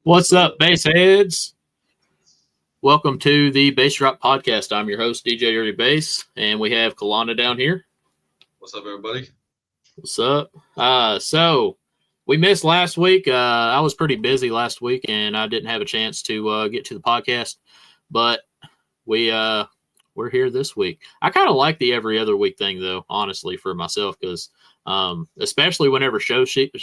What's up, bass heads? Welcome to the Bass Drop Podcast. I'm your host, DJ Dirty Bass, and we have Kalana down here. What's up, everybody? What's up? So we missed last week. I was pretty busy last week, and I didn't have a chance to get to the podcast. But we're here this week. I kind of like the every other week thing, though, honestly, for myself, because especially whenever show season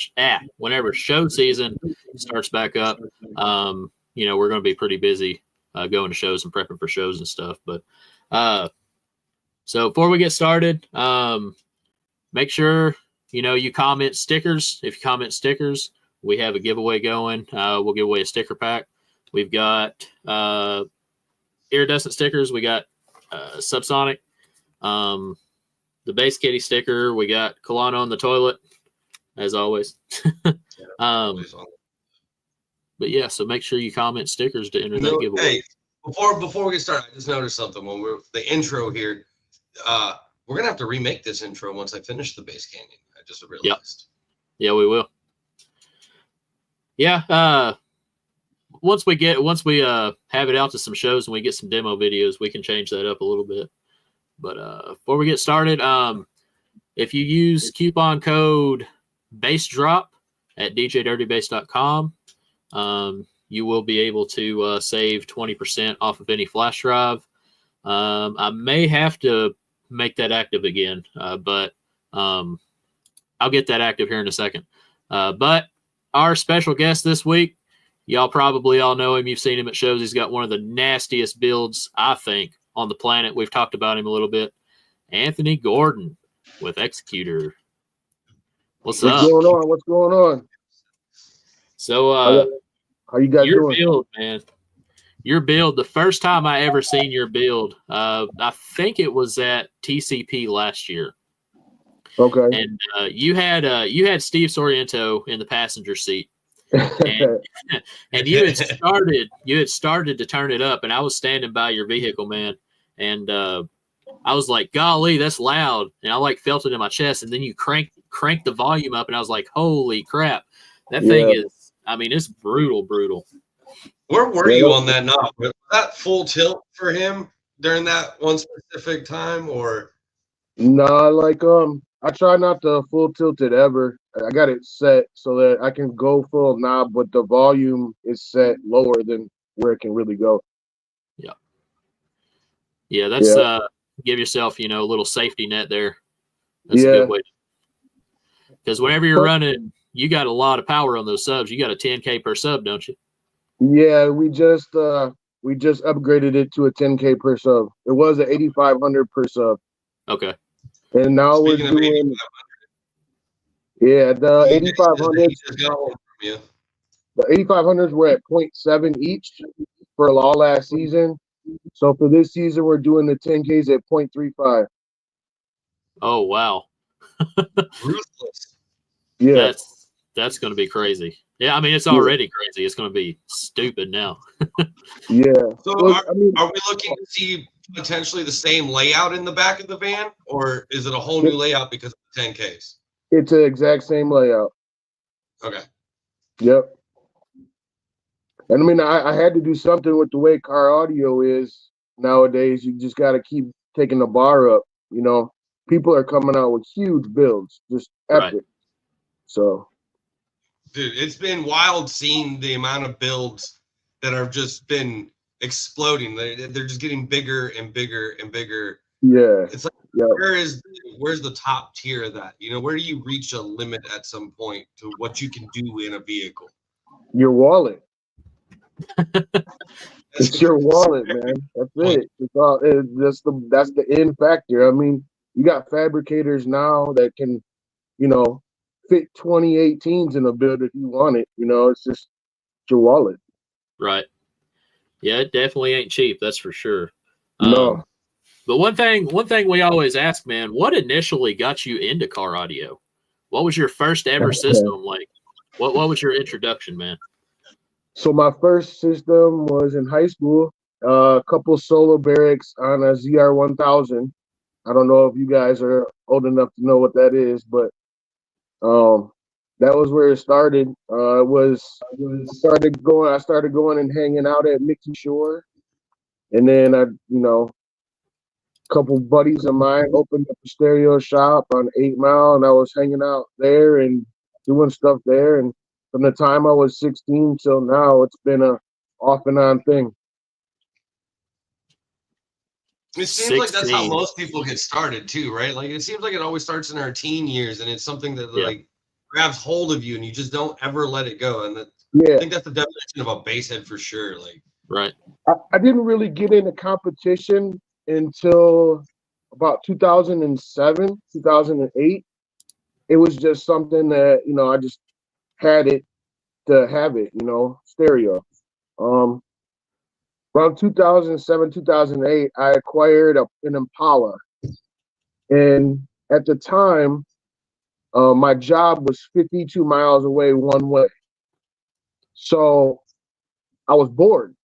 starts back up, we're going to be pretty busy going to shows and prepping for shows and stuff. But so before we get started, make sure you comment stickers. If you comment stickers, we have a giveaway going. We'll give away a sticker pack. We've got iridescent stickers. We got Subsonic, the Bass Kitty sticker. We got Kalana on the toilet, as always. But yeah, so make sure you comment stickers to enter that giveaway. Hey, before we get started, I just noticed something when we're the intro here. We're gonna have to remake this intro once I finish the Bass Canyon. I just realized. Yeah, we will. Yeah. Once we have it out to some shows and we get some demo videos, we can change that up a little bit. But before we get started, if you use coupon code BASSDROP at djdirtybass.com, you will be able to save 20% off of any flash drive. I may have to make that active again, but I'll get that active here in a second. But our special guest this week, y'all probably all know him. You've seen him at shows. He's got one of the nastiest builds, I think, on the planet. We've talked about him a little bit. Anthony Gordon with Executor. What's up? What's going on? So, how you guys your doing? build, man. Your build. The first time I ever seen your build, I think it was at TCP last year. Okay. And you had Steve Soriento in the passenger seat, and you had started to turn it up, and I was standing by your vehicle, man, and I was like, golly, that's loud, and I felt it in my chest, and then you cranked the volume up, and I was like, holy crap, that thing is, it's brutal. Where were you on that knob? Was that full tilt for him during that one specific time, or? No, I try not to full tilt it ever. I got it set so that I can go full knob, but the volume is set lower than where it can really go. Yeah, that's give yourself, a little safety net there. That's a good way. Because whenever you're running, you got a lot of power on those subs. You got a 10K per sub, don't you? Yeah, we just upgraded it to a 10K per sub. It was an 8,500 per sub. Okay. And now we're doing. Yeah, the 8,500s. The 8,500s were at 0.7 each for all last season. So for this season, we're doing the 10Ks at 0.35. Oh wow. Ruthless. Yeah. That's going to be crazy. Yeah, it's already crazy. It's going to be stupid now. Yeah. So are we looking to see potentially the same layout in the back of the van, or is it a whole new layout because of the 10Ks? It's the exact same layout. Okay. Yep. And I had to do something with the way car audio is nowadays. You just got to keep taking the bar up. People are coming out with huge builds, just epic. Right. So. Dude, it's been wild seeing the amount of builds that have just been exploding. They're just getting bigger and bigger and bigger. Yeah. It's like, where's the top tier of that? Where do you reach a limit at some point to what you can do in a vehicle? Your wallet. It's your wallet, man. That's it. That's the end factor. You got fabricators now that can, fit 2018s in a build if you want it. It's just your wallet. Right. Yeah, it definitely ain't cheap. That's for sure. No. But one thing we always ask, man, what initially got you into car audio? What was your first ever system like? What was your introduction, man? So my first system was in high school. A couple solo barracks on a ZR1000. I don't know if you guys are old enough to know what that is, but that was where it started. I started going and hanging out at Mickey Shore, and then a couple buddies of mine opened up a stereo shop on 8 Mile, and I was hanging out there and doing stuff there. And from the time I was 16 till now, it's been a off and on thing. It seems like that's how most people get started too, right? Like it seems like it always starts in our teen years, and it's something that like grabs hold of you, and you just don't ever let it go. And I think that's the definition of a basehead for sure. Like, right. I didn't really get into competition until about 2007, 2008. It was just something that I just had it to have it, stereo. Around 2007, 2008, I acquired an Impala. And at the time, my job was 52 miles away one way. So I was bored.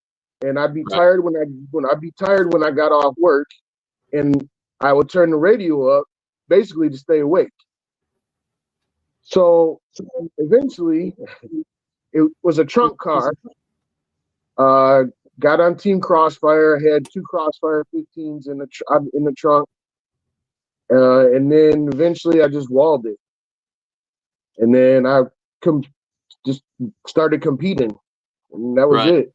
And I'd be tired when I got off work, and I would turn the radio up basically to stay awake. So eventually it was a trunk car. Got on Team Crossfire. I had 2 Crossfire 15s in the trunk, and then eventually I just walled it, and then I just started competing, and that was it.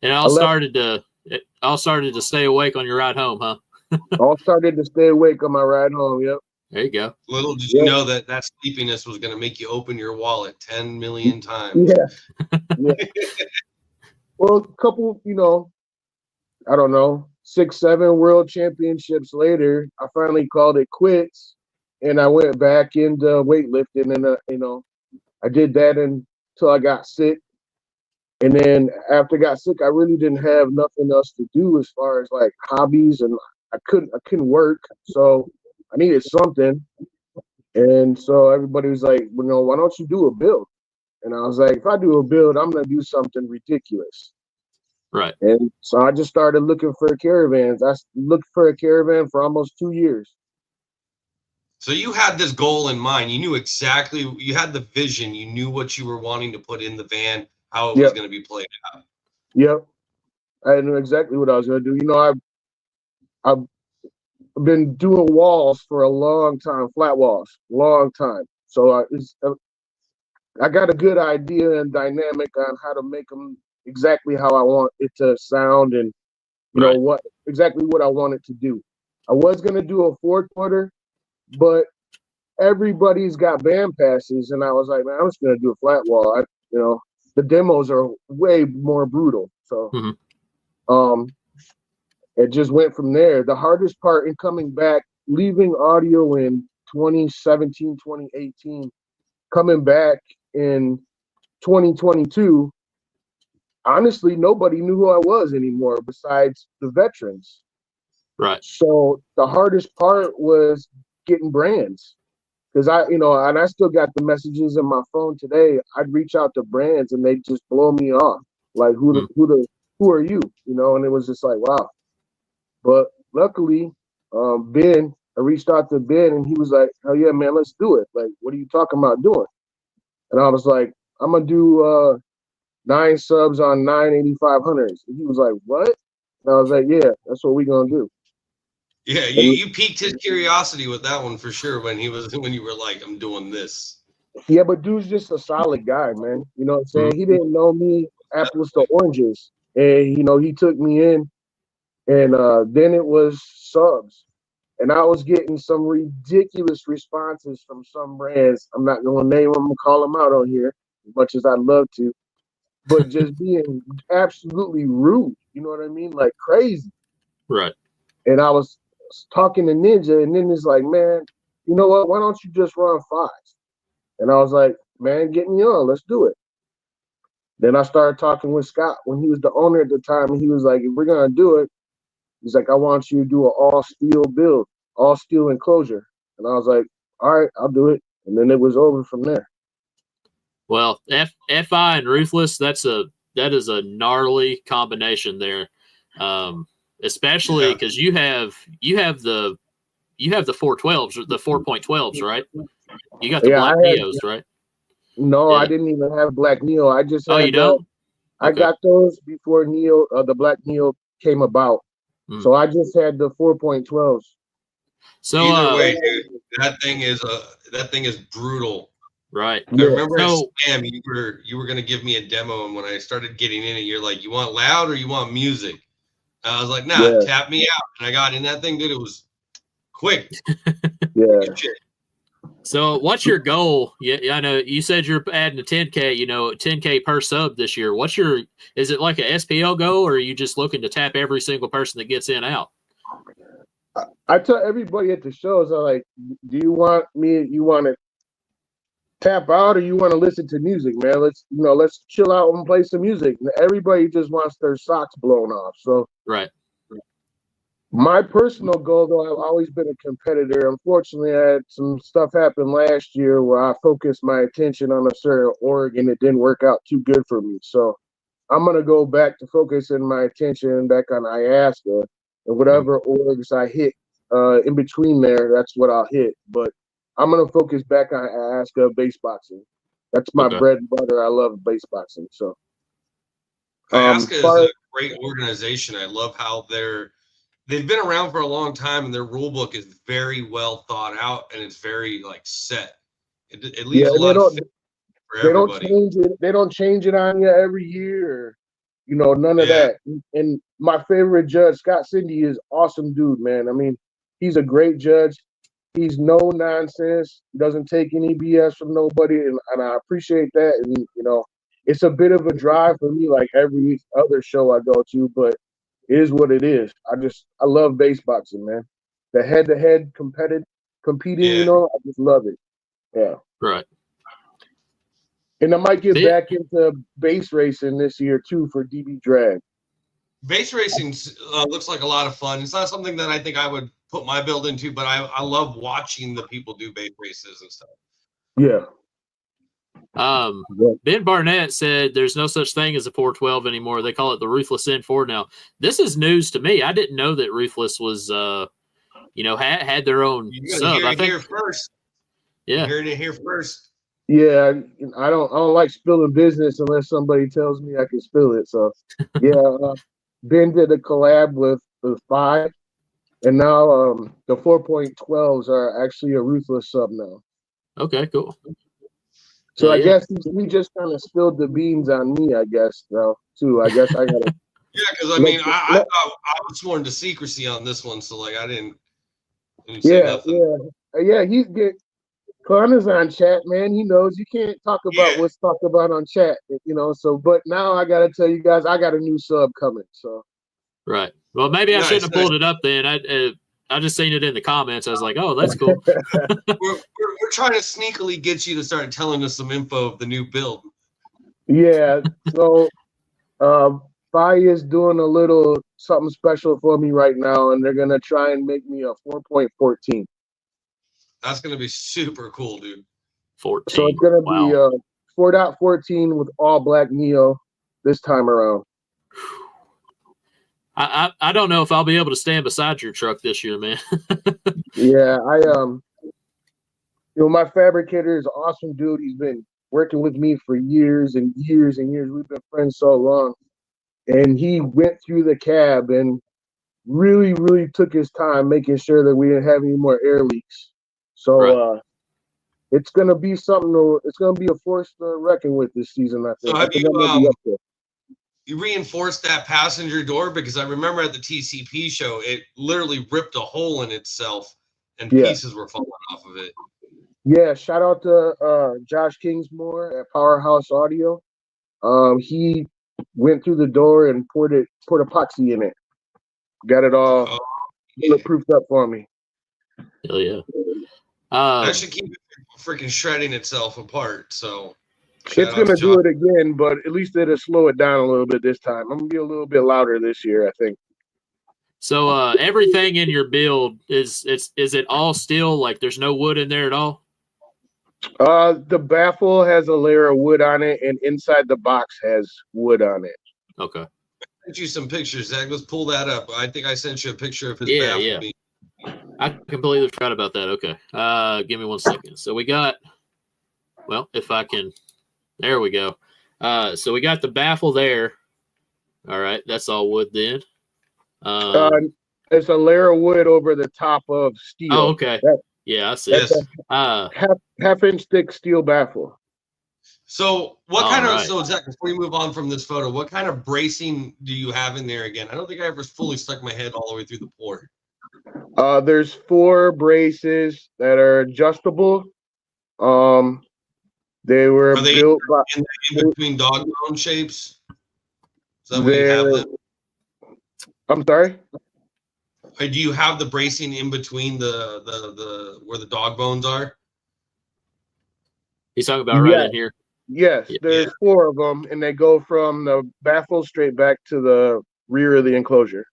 And all started to stay awake on your ride home, huh? All started to stay awake on my ride home. Yep. There you go. Little did you know that sleepiness was going to make you open your wallet 10 million times. Yeah. Well, a couple, I don't know, 6, 7 world championships later, I finally called it quits, and I went back into weightlifting, and I did that until I got sick. And then after I got sick, I really didn't have nothing else to do as far as like hobbies, and I couldn't work, so I needed something. And so everybody was like, why don't you do a build? And I was like, if I do a build, I'm going to do something ridiculous. Right. And so I just started looking for caravans. I looked for a caravan for almost 2 years. So you had this goal in mind. You knew exactly, you had the vision. You knew what you were wanting to put in the van, how it was going to be played out. Yep. I knew exactly what I was going to do. I've been doing walls for a long time, flat walls, long time. So I got a good idea and dynamic on how to make them exactly how I want it to sound, and what I want it to do. I was going to do a 4-quarter, but everybody's got band passes, and I was like, man, I'm just going to do a flat wall. The demos are way more brutal. So it just went from there. The hardest part in coming back, leaving audio in 2017, 2018, coming back in 2022, honestly, nobody knew who I was anymore besides the veterans. Right. So the hardest part was getting brands, because and I still got the messages in my phone today. I'd reach out to brands and they just blow me off. Like, who are you? And it was just like, wow. But luckily, Ben, I reached out to Ben, and he was like, hell yeah, man, let's do it. Like, what are you talking about doing? And I was like, I'm going to do 9 subs on 9 8500s. And he was like, what? And I was like, yeah, that's what we're going to do. Yeah, you piqued his curiosity with that one for sure when you were like, I'm doing this. Yeah, but dude's just a solid guy, man. You know what I'm saying? He didn't know me apples to oranges. And, he took me in, and then it was subs. And I was getting some ridiculous responses from some brands. I'm not going to name them and call them out on here, as much as I'd love to, but just being absolutely rude. You know what I mean? Like crazy. Right. And I was talking to Ninja, and then he's like, man, you know what? Why don't you just run 5s? And I was like, man, get me on. Let's do it. Then I started talking with Scott when he was the owner at the time, and he was like, if we're going to do it, he's like, I want you to do an all-steel build, all-steel enclosure. And I was like, all right, I'll do it. And then it was over from there. Well, FI and Ruthless, that is a gnarly combination there, especially because you have the 412s, the 4.12s, right? You got the Black Neos, right? No, I didn't even have Black Neo. I just had, you don't? I got those before Neo, the Black Neo came about. So I just had the 4.12s. So either way, dude, that thing is brutal. Right. I remember Sam, you were gonna give me a demo, and when I started getting in it, you're like, you want loud or you want music? And I was like, nah, tap me out. And I got in that thing, dude. It was quick. So what's your goal? Yeah, I know you said you're adding a 10K, 10K per sub this year. Is it like a SPL goal, or are you just looking to tap every single person that gets in out? I tell everybody at the shows, I'm like, do you want to tap out or you want to listen to music, man? Let's chill out and play some music. Everybody just wants their socks blown off. So right. My personal goal, though, I've always been a competitor. Unfortunately, I had some stuff happen last year where I focused my attention on a certain org and it didn't work out too good for me. So I'm going to go back to focusing my attention back on IASCA, and whatever orgs I hit in between there, that's what I'll hit. But I'm going to focus back on IASCA base boxing. That's my bread and butter. I love base boxing. So IASCA is a great organization. I love how they've been around for a long time, and their rule book is very well thought out, and it's very set. It leaves a lot of for everybody. They don't change it on you every year. None of that. And my favorite judge, Scott Cindy, is awesome dude, man. I mean, he's a great judge. He's no nonsense. Doesn't take any BS from nobody, and I appreciate that. And it's a bit of a drive for me, like every other show I go to, but it is what it is. I love base boxing, man. The head-to-head competing, I just love it. Yeah. Right. And I might get back into base racing this year too for DB Drag. Base racing looks like a lot of fun. It's not something that I think I would put my build into, but I love watching the people do base races and stuff. Yeah. Ben Barnett said there's no such thing as a 412 anymore. They call it the Ruthless N4 now. This is news to me. I didn't know that Ruthless was, had their own sub. I think here first. Yeah, you're hearing it here first. Yeah, I don't like spilling business unless somebody tells me I can spill it. So yeah, Ben did a collab with the 5, and now the 4.12s are actually a Ruthless sub now. Okay, cool. So I guess we just kind of spilled the beans on me, I guess, though, too. I guess I got to. Yeah, because I mean, I was sworn to secrecy on this one, so like I didn't say nothing. Yeah, he's good. Connor's on chat, man. He knows you can't talk about what's talked about on chat, So, but now I got to tell you guys, I got a new sub coming. So, right. Well, maybe I shouldn't have pulled it up then. I just seen it in the comments. I was like, oh, that's cool. we're trying to sneakily get you to start telling us some info of the new build. Yeah. So, Fi is doing a little something special for me right now, and they're gonna try and make me a 4.14. That's gonna be super cool, dude. 14. So it's gonna be 4.14 with all Black Neo this time around. I don't know if I'll be able to stand beside your truck this year, man. Yeah, my fabricator is an awesome dude. He's been working with me for years and years and years. We've been friends so long. And he went through the cab and really, really took his time making sure that we didn't have any more air leaks. So it's going to be something. It's going to be a force to reckon with this season, I think. So you reinforced that passenger door? Because I remember at the TCP show, it literally ripped a hole in itself and pieces were falling off of it. Yeah, shout out to Josh Kingsmore at Powerhouse Audio. He went through the door and poured epoxy in it. Got it all bulletproofed up for me. Hell yeah. That should keep it freaking shredding itself apart. So it's going to do it again, but at least it'll slow it down a little bit this time. I'm going to be a little bit louder this year, I think. So everything in your build, is it all steel? Like there's no wood in there at all? The baffle has a layer of wood on it, and inside the box has wood on it. Okay. I sent you some pictures, Zach. Let's pull that up. I think I sent you a picture of his baffle. Yeah. I completely forgot about that. Okay. Give me 1 second. So we got, well, if I can, there we go. So we got the baffle there. All right. That's all wood then. It's a layer of wood over the top of steel. Oh, okay. Yeah, I see. Yes. Half-inch thick steel baffle. So what kind of, so Zach, before you move on from this photo, what kind of bracing do you have in there again? I don't think I ever fully stuck my head all the way through the pour. There's 4 braces that are adjustable. They were built by, in between dog bone shapes. Is that what you have them? I'm sorry? Or do you have the bracing in between the where the dog bones are? He's talking about right in here. Yes, there's 4 of them, and they go from the baffle straight back to the rear of the enclosure.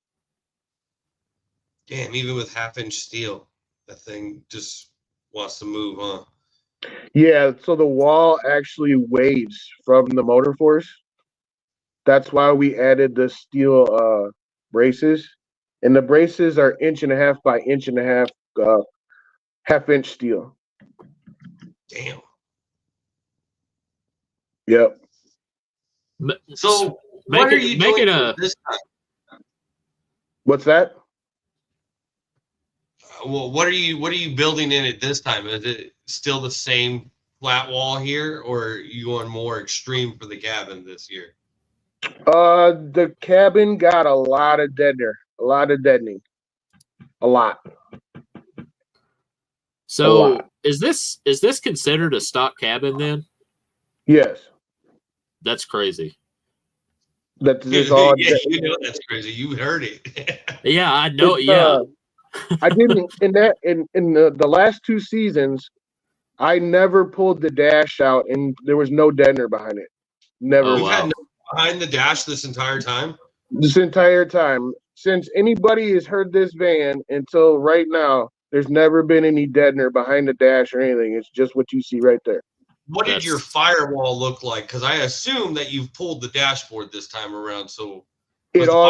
Damn, even with half-inch steel, that thing just wants to move, huh? Yeah, so the wall actually waves from the motor force. That's why we added the steel braces. And the braces are 1.5 by 1.5 half-inch steel. Damn. Yep. So what are you doing this time? What's that? Well, what are you building in it this time? Is it still the same flat wall here, or are you going more extreme for the cabin this year? The cabin got a lot of deadening. A lot. So is this considered a stock cabin then? Yes. That's crazy. That's all. Yeah, you know that's crazy. You heard it. Yeah, I know. I didn't in the last 2 seasons. I never pulled the dash out, and there was no deadener behind it. Never. You had no behind the dash this entire time. This entire time, since anybody has heard this van until right now, there's never been any deadener behind the dash or anything. It's just what you see right there. What did your firewall look like? Because I assume that you've pulled the dashboard this time around. So it all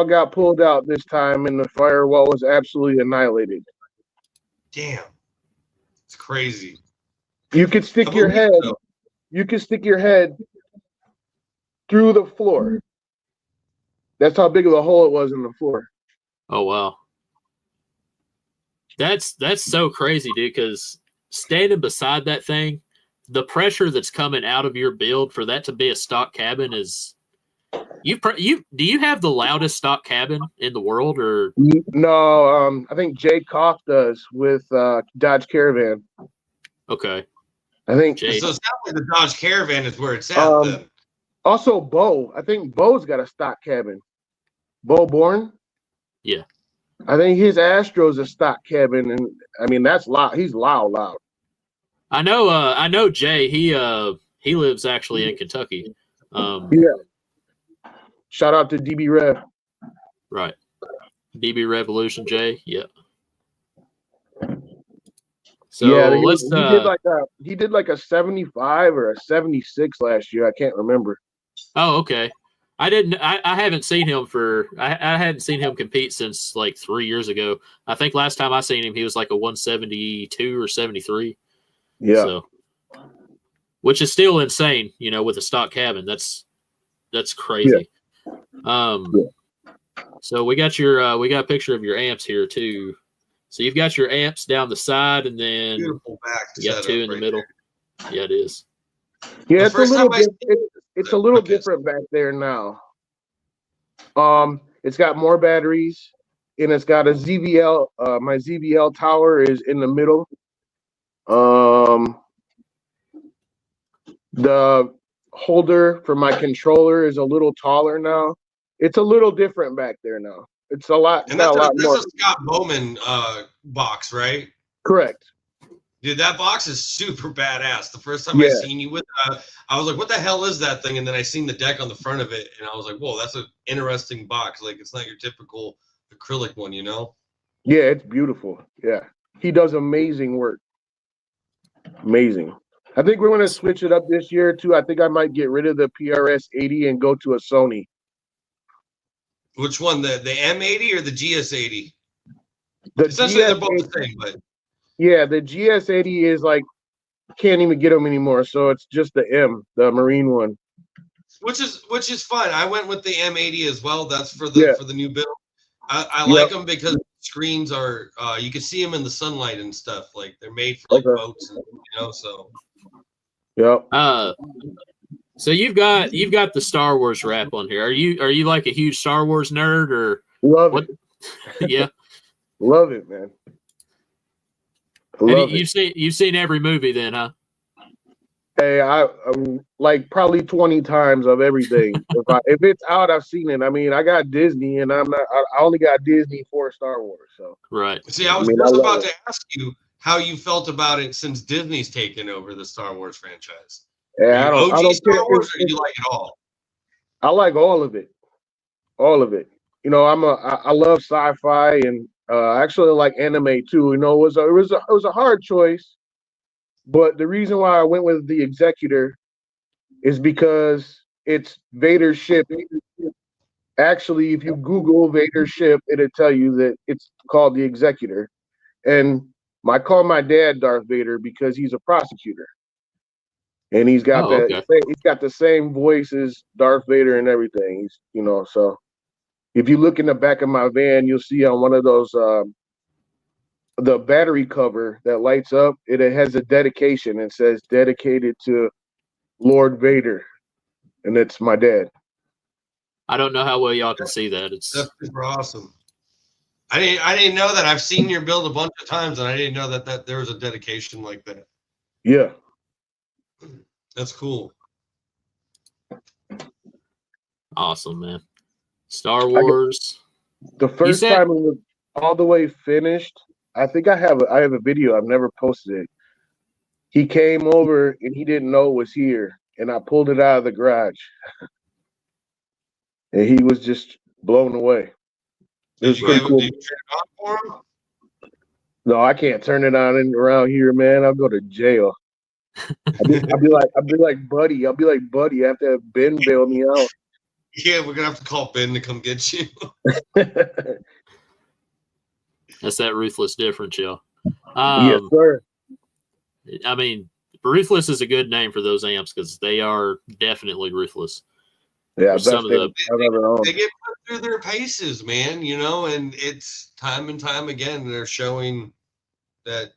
got pulled out this time, and the firewall was absolutely annihilated. Damn, it's crazy. You could stick your head. You could stick your head through the floor. That's how big of a hole it was in the floor. Oh wow, that's so crazy, dude. Because standing beside that thing, the pressure that's coming out of your build for that to be a stock cabin is. Do you have the loudest stock cabin in the world, or no? I think Jay Koff does with Dodge Caravan. Okay, I think so. It sounds like the Dodge Caravan is where it's at. Then. Also, Bo. I think Bo's got a stock cabin. Bo Bourne. Yeah, I think his Astro's a stock cabin, and I mean that's loud. He's loud. I know Jay. He lives actually in Kentucky. Yeah. Shout out to DB Rev. Right. DB Revolution J. Yep. So yeah, he did like a 75 or a 76 last year. I can't remember. Oh, okay. I haven't seen him I hadn't seen him compete since like 3 years ago. I think last time I seen him, he was like a 172 or 73. Yeah. So, which is still insane, with a stock cabin. That's crazy. Yeah. So we got a picture of your amps here too. So you've got your amps down the side, and then beautiful back you got 2 in the middle. There. Yeah, it is. Yeah, it's a little different back there now. It's got more batteries, and it's got a ZVL. My ZVL tower is in the middle. The holder for my controller is a little taller now. It's a little different back there now. It's a lot. And that's a Scott Bowman box, right? Correct. Dude, that box is super badass. The first time I seen you with it, I was like, what the hell is that thing? And then I seen the deck on the front of it, and I was like, whoa, that's an interesting box. Like, it's not your typical acrylic one, Yeah, it's beautiful. Yeah. He does amazing work. Amazing. I think we're going to switch it up this year, too. I think I might get rid of the PRS 80 and go to a Sony. Which one? The M80 or the GS80? Essentially, they're both the same, but yeah, the GS80 is like can't even get them anymore, so it's just the M, the Marine one. Which is fine. I went with the M80 as well. That's for the new build. I like them because screens are you can see them in the sunlight and stuff. Like they're made for like boats, and, so. Yep. So you've got the Star Wars wrap on here. Are you like a huge Star Wars nerd or love it? Yeah. Love it, man. You've seen every movie then, huh? Hey, I'm like probably 20 times of everything. If it's out, I've seen it. I mean, I got Disney, and I only got Disney for Star Wars. So right. See, I was just about to ask you how you felt about it since Disney's taken over the Star Wars franchise. Yeah, I don't Star Wars, or do you like it all? I like all of it. All of it. I love sci-fi, and I actually like anime too. It was a hard choice. But the reason why I went with the Executor is because it's Vader's ship. Actually, if you Google Vader's ship, it'll tell you that it's called the Executor. And I call my dad Darth Vader because he's a prosecutor. And he's got he's got the same voice as Darth Vader and everything. So if you look in the back of my van, you'll see on one of those the battery cover that lights up, it has a dedication. It says dedicated to Lord Vader, and it's my dad. I don't know how well y'all can see that. That's super awesome. I didn't know that. I've seen your build a bunch of times, and I didn't know that there was a dedication like that. Yeah, that's cool. Awesome, man. Star Wars. The first time it was all the way finished. I think I have a video. I've never posted it. He came over and he didn't know it was here, and I pulled it out of the garage, and he was just blown away. It was pretty cool. Did you turn it on for him? No, I can't turn it on around here, man. I'll go to jail. I'll be like, buddy. I'll be like, buddy. I have to have Ben bail me out. Yeah, we're gonna have to call Ben to come get you. That's that ruthless difference, y'all. Yes, sir. I mean, ruthless is a good name for those amps because they are definitely ruthless. Yeah, I've ever owned. They get put through their paces, man. And it's time and time again they're showing that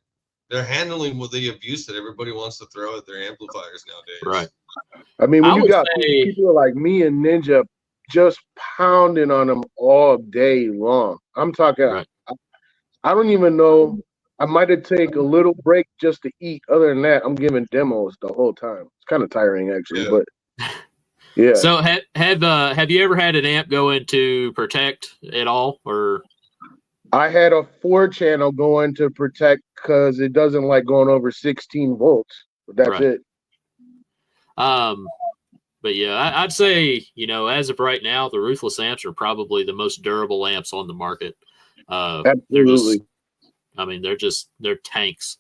they're handling with the abuse that everybody wants to throw at their amplifiers nowadays. Right. I mean, when you got people like me and Ninja just pounding on them all day long. I'm talking. Right. I don't even know. I might have taken a little break just to eat. Other than that, I'm giving demos the whole time. It's kind of tiring, actually, but yeah. So have you ever had an amp go into Protect at all, or? I had a 4-channel go into Protect because it doesn't like going over 16 volts. But that's it. But yeah, I'd say as of right now, the Ruthless amps are probably the most durable amps on the market. Absolutely. They're tanks.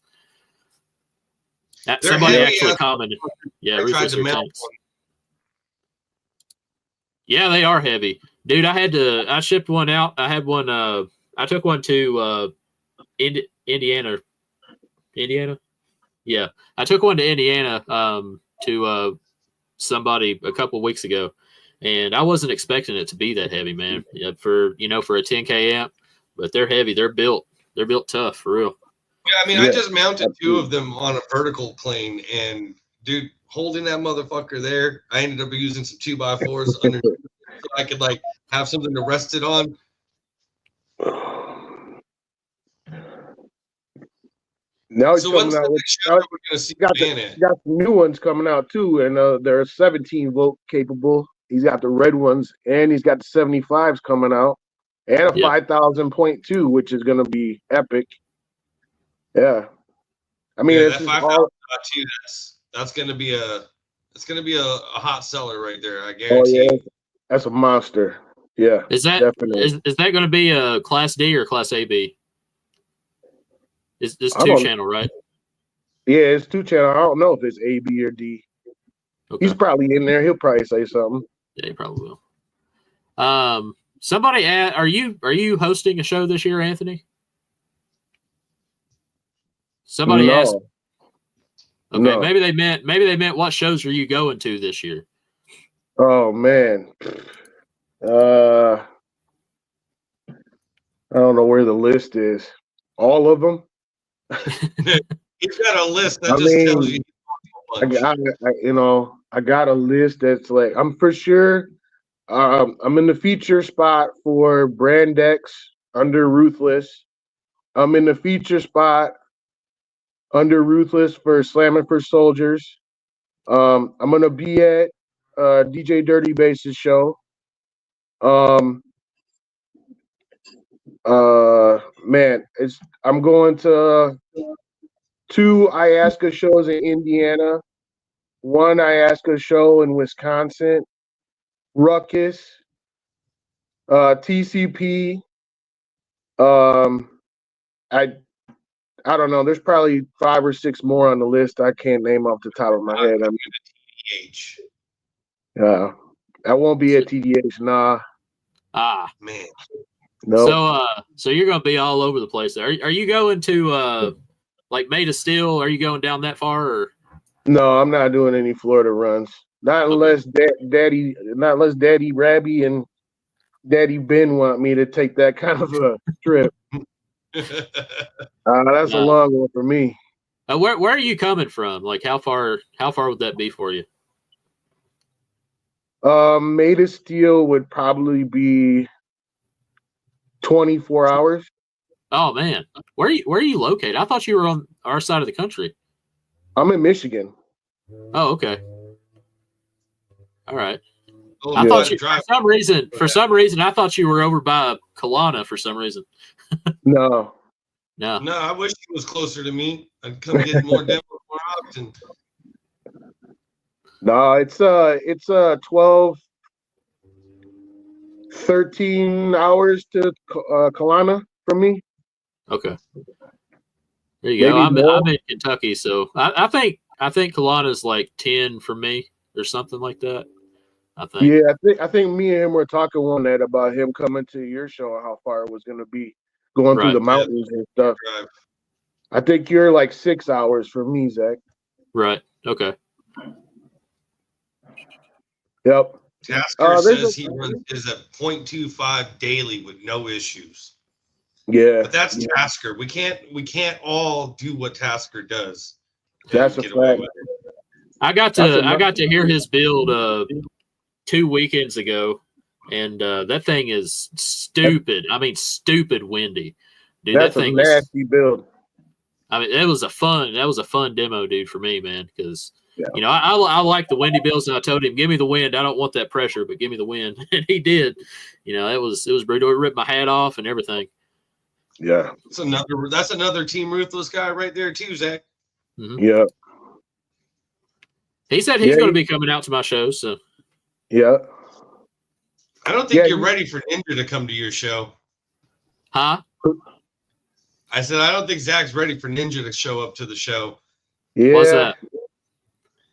Somebody actually commented. Yeah, Ruthless are tanks. Yeah, they are heavy, dude. I shipped one out. I had one. I took one to Indiana. Yeah, I took one to Indiana to somebody a couple weeks ago, and I wasn't expecting it to be that heavy, man. Yeah, for a 10K amp. But they're heavy. They're built tough for real. Yeah, I just mounted 2 of them on a vertical plane, and dude, holding that motherfucker there, I ended up using some 2x4s underneath so I could have something to rest it on. Now he's coming out with got some new ones coming out too, and they're 17 volt capable. He's got the red ones, and he's got the 75s coming out. And a 5,000.2, which is going to be epic. Yeah, I mean, that 5,000.2. That's going to be a hot seller right there. I guarantee. Oh yeah, that's a monster. Yeah, is that going to be a Class D or Class AB? It's 2-channel, right? Yeah, it's 2-channel. I don't know if it's A, B, or D. Okay. He's probably in there. He'll probably say something. Yeah, he probably will. Somebody are you hosting a show this year, Anthony? Somebody asked. No. Okay, No. maybe they meant what shows are you going to this year? Oh man. I don't know where the list is. All of them. He's got a list that tells you. I got a list that's like I'm for sure. I'm in the feature spot for Brand X under Ruthless. I'm in the feature spot under Ruthless for Slamming for Soldiers. I'm gonna be at DJ Dirty Bass's show. Man, I'm going to 2 Iasca shows in Indiana, 1 Iasca show in Wisconsin, Ruckus, TCP. I don't know. There's probably 5 or 6 more on the list. I can't name off the top of my head. TDH. I won't be at TDH. Nah. Man. No. So you're gonna be all over the place. Are you going to like Made of Steel? Are you going down that far? Or? No, I'm not doing any Florida runs. Not unless Daddy Rabby and Daddy Ben want me to take that kind of a trip. That's a long one for me. Where are you coming from? Like how far would that be for you? Made of Steel would probably be 24 hours. Oh man, where are you located? I thought you were on our side of the country. I'm in Michigan. Oh, okay. All right. I thought you, for some reason, I thought you were over by Kelowna for some reason. No. I wish he was closer to me. I'd come get more demo more often. No, it's 12, 13 hours to Kelowna from me. Okay. There you go. I'm in Kentucky, so I think Kelowna's like 10 for me or something like that. I think. Yeah, I think me and him were talking one night about him coming to your show and how far it was going to be going through the mountains and stuff. Right. I think you're like 6 hours from me, Zach. Right. Okay. Yep. Tasker says he runs is at 0.25 daily with no issues. Yeah. But that's Tasker. We can't all do what Tasker does. That's a fact. I got to hear his build 2 weekends ago, and that thing is stupid. I mean, stupid windy, dude. That's that thing a nasty build. I mean, that was a fun demo, dude, for me, man. Because you know, I like the windy builds, and I told him, give me the wind. I don't want that pressure, but give me the wind, and he did. You know, it was brutal. It ripped my hat off and everything. Yeah, that's another Team Ruthless guy right there too, Zach. Mm-hmm. Yeah. He said he's going to be coming out to my show, so. Yeah. I don't think you're ready for Ninja to come to your show. Huh? I said I don't think Zach's ready for Ninja to show up to the show. Yeah. What's that?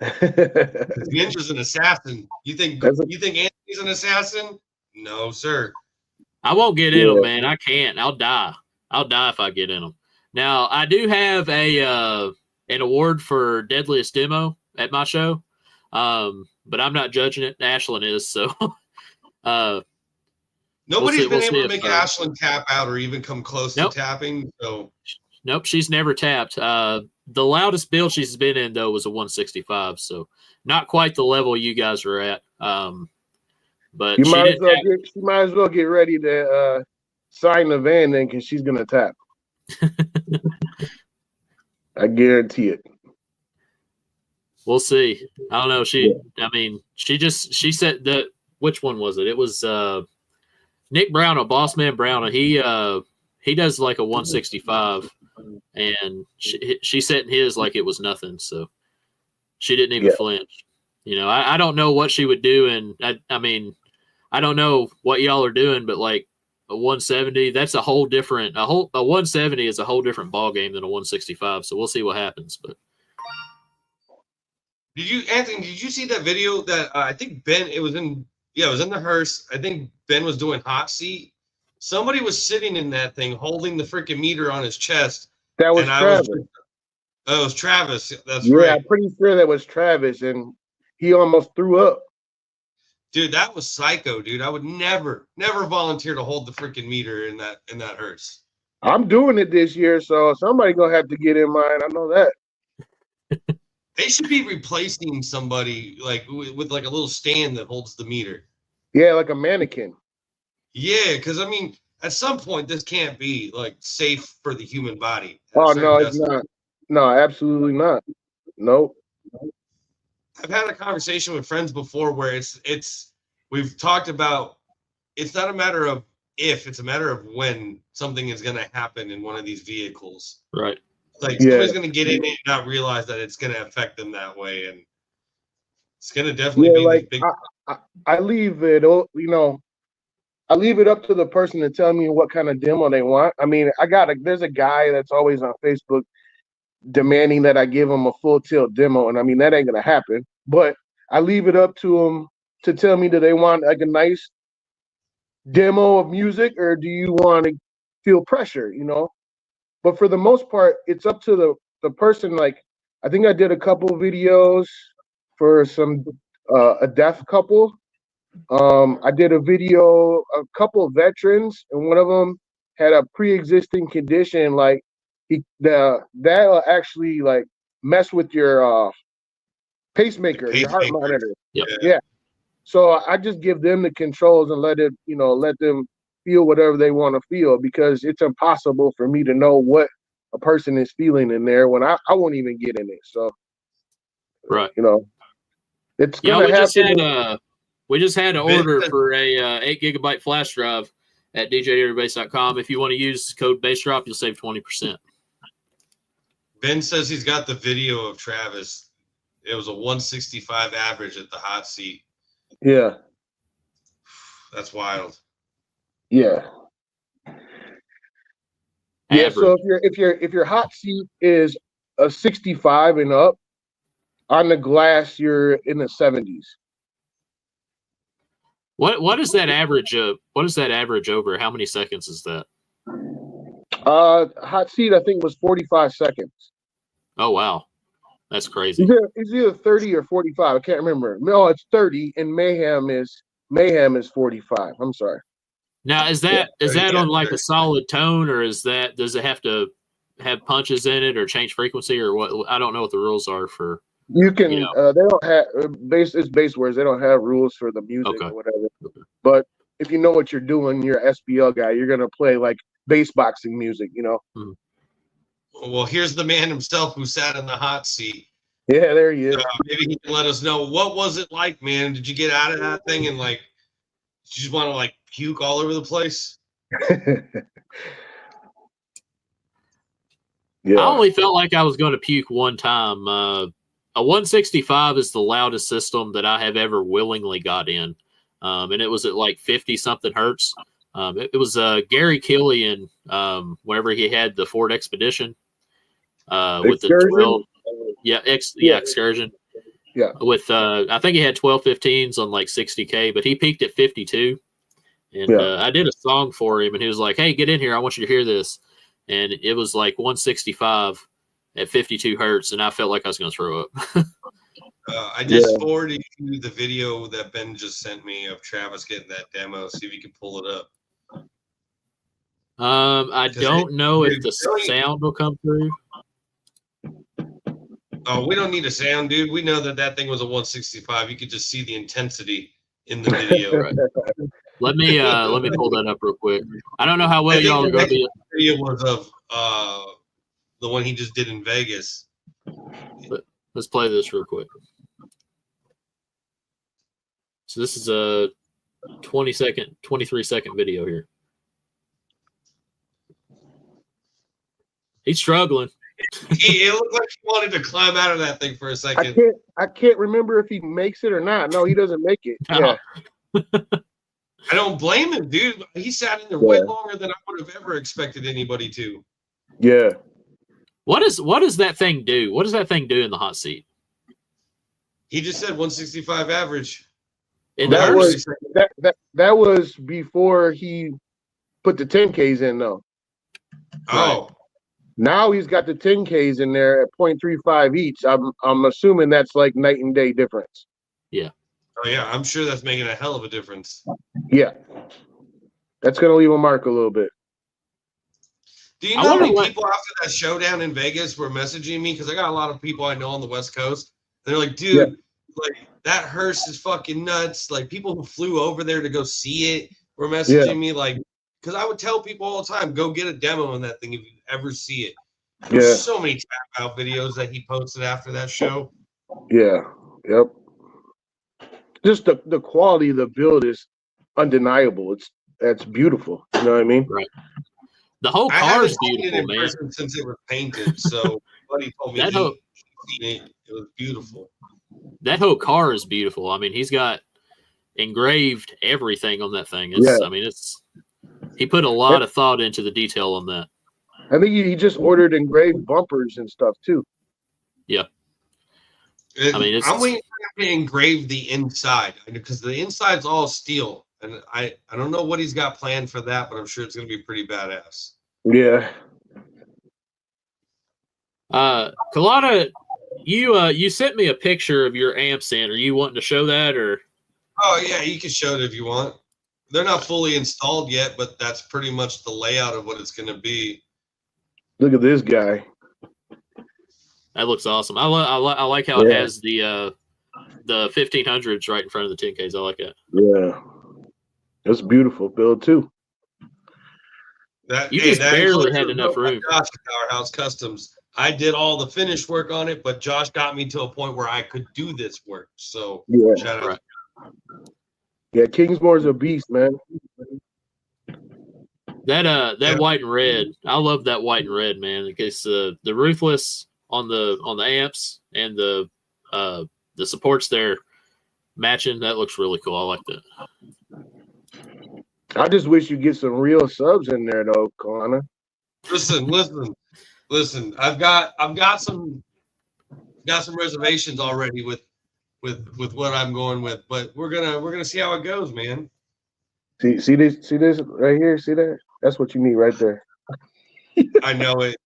Ninja's an assassin. You think Anthony's an assassin? No, sir. I won't get in them, man. I can't. I'll die if I get in them. Now, I do have an award for deadliest demo at my show, but I'm not judging it. Ashlyn is, so. Nobody's been able to make Ashlyn tap out or even come close to tapping. So. Nope, she's never tapped. The loudest build she's been in, though, was a 165, so not quite the level you guys are at. But she might as well get ready to sign the van then, because she's gonna tap. I guarantee it. We'll see. I don't know. She said that. Which one was it? It was Nick Brown, Bossman Brown. He does like a 165, and she set his like it was nothing. So she didn't even flinch. You know, I don't know what she would do, and I mean, I don't know what y'all are doing, but like a 170, that's a 170 is a whole different ball game than a 165. So we'll see what happens. But Anthony? Did you see that video that I think Ben? It was in the hearse. I think Ben was doing hot seat. Somebody was sitting in that thing, holding the freaking meter on his chest. That was Travis. Oh, it was Travis. That's right. Yeah, I'm pretty sure that was Travis, and he almost threw up. Dude, that was psycho, dude. I would never volunteer to hold the freaking meter in that Hertz. I'm doing it this year, so somebody gonna have to get in mine. I know that. They should be replacing somebody like with like a little stand that holds the meter. Yeah, like a mannequin. Yeah, because I mean, at some point, this can't be like safe for the human body. Oh no, it's not. No, absolutely not. Nope. I've had a conversation with friends before where we've talked about it's not a matter of if, it's a matter of when something is going to happen in one of these vehicles. Right. Like somebody's going to get in it and not realize that it's going to affect them that way, and it's going to definitely be like big. I leave it, I leave it up to the person to tell me what kind of demo they want. I mean, there's a guy that's always on Facebook demanding that I give him a full tilt demo, and I mean that ain't gonna happen. But I leave it up to them to tell me, do they want like a nice demo of music, or do you want to feel pressure? But for the most part, it's up to the person. Like, I think I did a couple videos for a deaf couple. I did a video, a couple of veterans, and one of them had a pre-existing condition. Like, that'll actually like mess with your pacemaker, your heart monitor. Yep. Yeah. So I just give them the controls and let them feel whatever they want to feel, because it's impossible for me to know what a person is feeling in there when I won't even get in it. So, right. It's gonna happen. We just had an order for a 8 GB flash drive at djdirtybase.com. If you want to use code BassDrop, you'll save 20%. Ben says he's got the video of Travis. It was a 165 average at the hot seat. Yeah. That's wild. Yeah. Yeah. So if your hot seat is a 65 and up, on the glass you're in the 70s. What is that average? What is that average over? How many seconds is that? Hot seat, I think, was 45 seconds. Oh wow, that's crazy. It's either 30 or 45. I can't remember. No, it's 30, and Mayhem is 45. I'm sorry. Now, is that on like a solid tone, or does it have to have punches in it or change frequency, or what? I don't know what the rules are for. You can. They don't have it's bass words. They don't have rules for the music or whatever. Okay. But if you know what you're doing, you're an SPL guy. You're gonna play like bass boxing music. Mm-hmm. Well, here's the man himself who sat in the hot seat. Yeah, there he is. Maybe he can let us know, what was it like, man? Did you get out of that thing and like, did you just want to like puke all over the place? Yeah. I only felt like I was going to puke one time. A 165 is the loudest system that I have ever willingly got in. And it was at like 50 something hertz. It was Gary Killian, whenever he had the Ford Expedition with the 12, Excursion. Yeah. With I think he had 1215s on like 60K, but he peaked at 52. And I did a song for him, and he was like, "Hey, get in here. I want you to hear this." And it was like 165 at 52 hertz, and I felt like I was going to throw up. I just forwarded you the video that Ben just sent me of Travis getting that demo. See if you can pull it up. I don't know if the sound will come through. Oh, we don't need a sound, dude. We know that thing was a 165. You could just see the intensity in the video. Right. Let me pull that up real quick. I don't know how well y'all are going to be. The video was of the one he just did in Vegas. But let's play this real quick. So this is a 23-second video here. He's struggling. It looked like he wanted to climb out of that thing for a second. I can't remember if he makes it or not. No, he doesn't make it. No. Yeah. I don't blame him, dude. He sat in there way longer than I would have ever expected anybody to. Yeah. What does that thing do? What does that thing do in the hot seat? He just said 165 average. That was before he put the 10Ks in, though. Oh. Now he's got the 10Ks in there at 0.35 each. I'm assuming that's like night and day difference. Yeah. Oh yeah, I'm sure that's making a hell of a difference. Yeah. That's gonna leave a mark a little bit. Do you know how many people after that showdown in Vegas were messaging me? Because I got a lot of people I know on the West Coast. They're like, dude, like that hearse is fucking nuts. Like people who flew over there to go see it were messaging me like, because I would tell people all the time, go get a demo on that thing if you ever see it. There's so many tap out videos that he posted after that show. Yeah. Yep. Just the quality of the build is undeniable. That's beautiful. You know what I mean? Right. The whole car is beautiful, man. Since it was painted, so buddy told me that it was beautiful. That whole car is beautiful. I mean, he's got engraved everything on that thing. I mean, he put a lot of thought into the detail on that. I think he just ordered engraved bumpers and stuff too. Yeah. I mean, I'm waiting for him to engrave the inside because the inside's all steel, and I don't know what he's got planned for that, but I'm sure it's going to be pretty badass. Yeah. Kalana, you sent me a picture of your amps in. Are you wanting to show that or? Oh yeah, you can show it if you want. They're not fully installed yet, but that's pretty much the layout of what it's going to be. Look at this guy. That looks awesome. I like how it has the 1500s right in front of the 10Ks. I like that. Yeah, that's beautiful build too. That barely had enough room. Josh at Powerhouse Customs. I did all the finish work on it, but Josh got me to a point where I could do this work. So shout out. Right. Yeah, Kingsmore's a beast, man. That white and red, I love that white and red, man. Because the Ruthless on the amps and the supports there matching, that looks really cool. I like that. I just wish you get some real subs in there though, Kalana. Listen. I've got some reservations already with what I'm going with, but we're gonna see how it goes, man. See this right here? See that? That's what you need right there. I know it.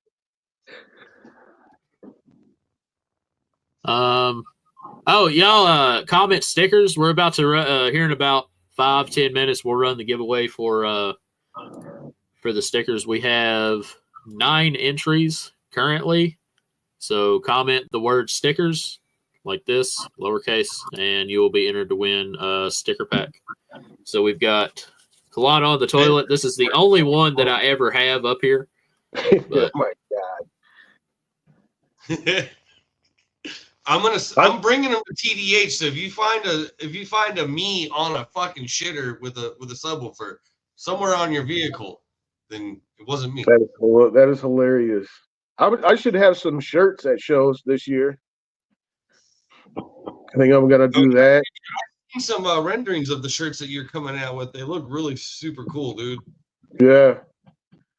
Oh, y'all comment stickers. We're about to here in about 5-10 minutes. We'll run the giveaway for the stickers. We have 9 entries currently. So comment the word stickers like this, lowercase, and you will be entered to win a sticker pack. So we've got Kalana on the toilet. This is the only one that I ever have up here. But, oh my God. I'm bringing them to TDH. So if you find a me on a fucking shitter with a subwoofer somewhere on your vehicle, then it wasn't me. That is hilarious. I should have some shirts at shows this year. I think I'm gonna do that. I've seen some renderings of the shirts that you're coming out with. They look really super cool, dude. Yeah.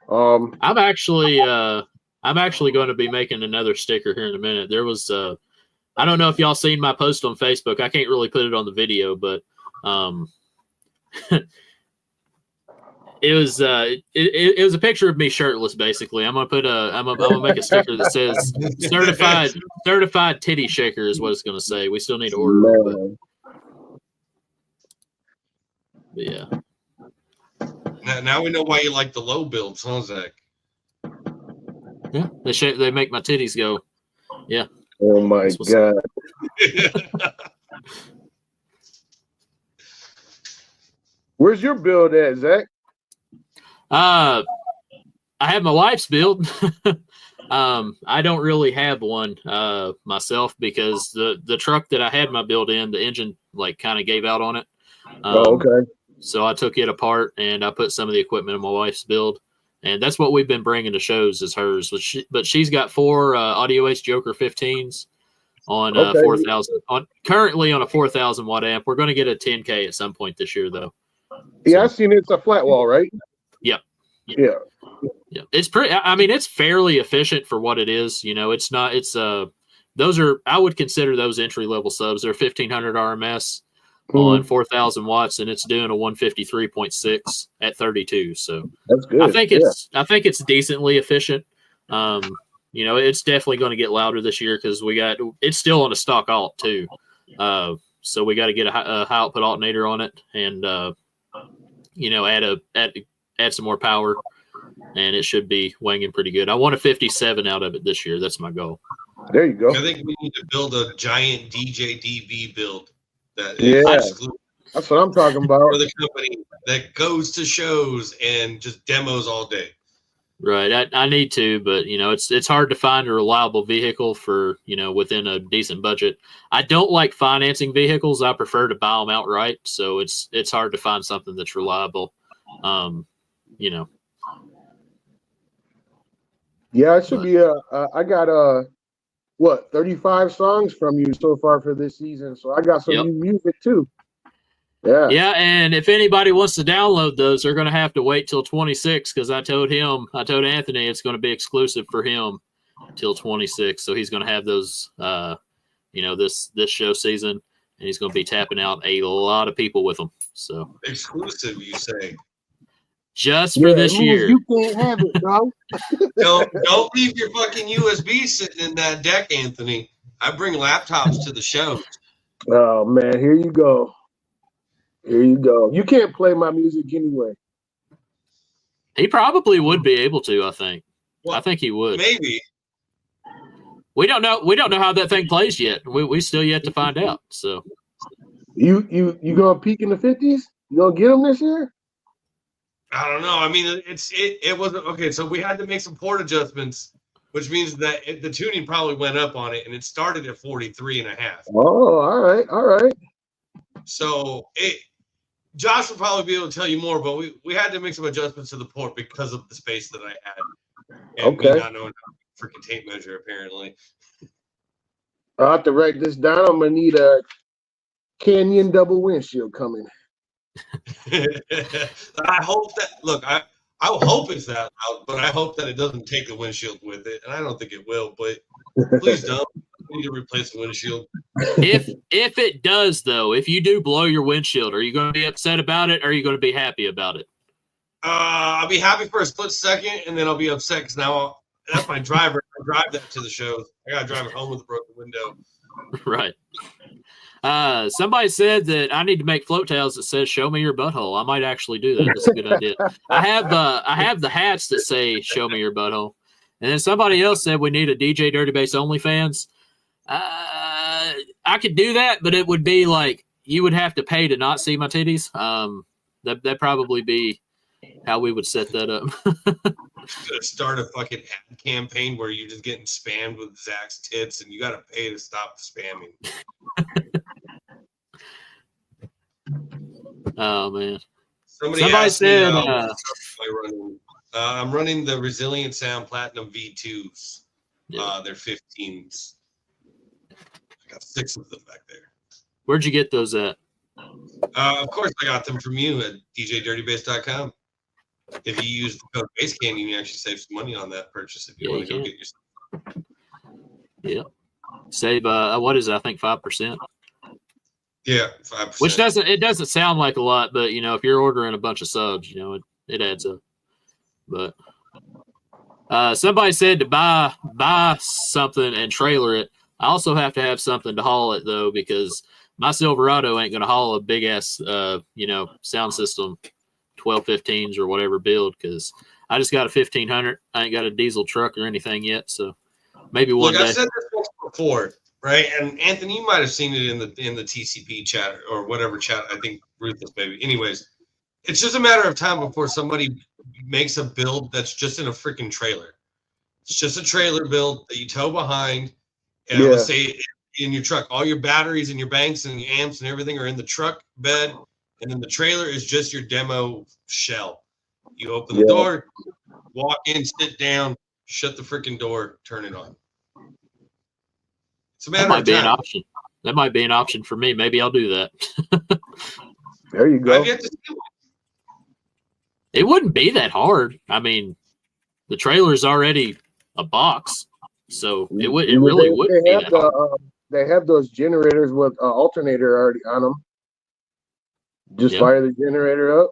I'm actually going to be making another sticker here in a minute. There was I don't know if y'all seen my post on Facebook. I can't really put it on the video, but it was it was a picture of me shirtless. Basically, I'm gonna make a sticker that says certified titty shaker is what it's gonna say. We still need to order it, but yeah. Now we know why you like the low builds, huh, Zach? Yeah, they make my titties go. Yeah. Oh my God. Where's your build at, Zach? I have my wife's build. I don't really have one myself because the truck that I had my build in, the engine like kind of gave out on it. Okay. So I took it apart and I put some of the equipment in my wife's build. And that's what we've been bringing to shows is hers. But she's got 4 Audio Ace Joker 15s on 4,000. Currently on a 4,000 watt amp. We're going to get a 10K at some point this year, though. Yeah, I've seen it's a flat wall, right? Yeah. Yeah. It's pretty. I mean, it's fairly efficient for what it is. You know, it's not. It's those are. I would consider those entry level subs. They're 1,500 RMS. On 4,000 watts, and it's doing a 153.6 at 32. So that's good. I think it's decently efficient. It's definitely going to get louder this year because it's still on a stock alt too. So we got to get a high output alternator on it and, add some more power, and it should be wanging pretty good. I want a 57 out of it this year. That's my goal. There you go. I think we need to build a giant DJ DV build. That's what I'm talking about. For the company that goes to shows and just demos all day. Right. I need to, but it's hard to find a reliable vehicle for, within a decent budget. I don't like financing vehicles. I prefer to buy them outright. So it's hard to find something that's reliable. Yeah, it should be I got 35 songs from you so far for this season. So I got some new music too. Yeah. Yeah, and if anybody wants to download those, they're going to have to wait till 26 because I told Anthony it's going to be exclusive for him till 26. So he's going to have those, this show season, and he's going to be tapping out a lot of people with them. So exclusive, you say? Just for this year. You can't have it, bro. Don't leave your fucking USB sitting in that deck, Anthony. I bring laptops to the show. Oh man, here you go. Here you go. You can't play my music anyway. He probably would be able to, I think. Well, I think he would. Maybe. We don't know how that thing plays yet. We still yet to find out. So you gonna peak in the 50s? You gonna get them this year? I don't know. I mean, it wasn't okay. So we had to make some port adjustments, which means that the tuning probably went up on it, and it started at 43.5. Oh, all right. So Josh will probably be able to tell you more, but we had to make some adjustments to the port because of the space that I had. And me not knowing how to freaking tape measure, apparently. I'll have to write this down. I'm gonna need a Canyon double windshield coming. I hope that. Look, I hope it's that loud, but I hope that it doesn't take the windshield with it, and I don't think it will. But please don't. We need to replace the windshield. If it does, though, if you do blow your windshield, are you going to be upset about it, or are you going to be happy about it? I'll be happy for a split second, and then I'll be upset because now that's my driver. I drive that to the show. I got to drive it home with a broken window. Right. Somebody said that I need to make float tails that says "Show me your butthole." I might actually do that. That's a good idea. I have the hats that say "Show me your butthole," and then somebody else said we need a DJ Dirty Bass OnlyFans. I could do that, but it would be like you would have to pay to not see my titties. That'd probably be how we would set that up. Start a fucking ad campaign where you're just getting spammed with Zach's tits, and you got to pay to stop spamming. Oh man! Somebody said I'm running the Resilient Sound Platinum V2s. Yeah. They're 15s. I got 6 of them back there. Where'd you get those at? Of course, I got them from you at djdirtybass.com. If you use the code BassCanyon, you actually save some money on that purchase if you want to go get yourself. Yeah. Save, what is it? I think 5%. Yeah, 5%. Which doesn't sound like a lot, but, if you're ordering a bunch of subs, it adds up. But somebody said to buy something and trailer it. I also have to have something to haul it, though, because my Silverado ain't going to haul a big-ass, sound system, 1215s or whatever build, because I just got a 1500. I ain't got a diesel truck or anything yet, so maybe one day. I've said this once before, right? And Anthony, you might have seen it in the TCP chat or whatever chat. I think Ruthless, maybe. Anyways, it's just a matter of time before somebody makes a build that's just in a freaking trailer. It's just a trailer build that you tow behind, and I would say in your truck, all your batteries and your banks and your amps and everything are in the truck bed, and then the trailer is just your demo shell. You open the door, walk in, sit down, shut the freaking door, turn it on. It's a matter of time. An option. That might be an option for me. Maybe I'll do that. There you go. I've yet to see one. It wouldn't be that hard. I mean, the trailer's already a box, so it really wouldn't be that hard. They have those generators with an alternator already on them. Just fire the generator up.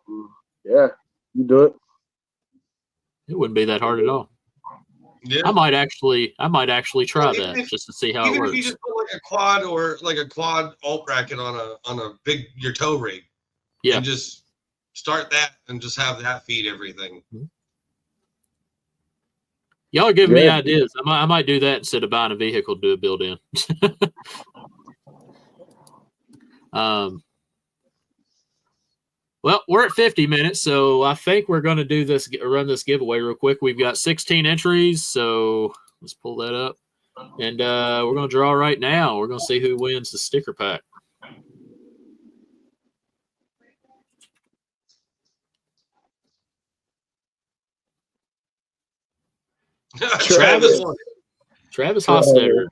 Yeah, you do it. It wouldn't be that hard at all. Yeah. I might actually try that just to see how it works. Even if you just put like a quad alt bracket on a big your tow rig, yeah, and just start that and just have that feed everything. Y'all are giving me ideas. I might do that instead of buying a vehicle to do a build-in. Well, we're at 50 minutes, so I think we're going to run this giveaway real quick. We've got 16 entries, so let's pull that up. And we're going to draw right now. We're going to see who wins the sticker pack. Travis Hostetter.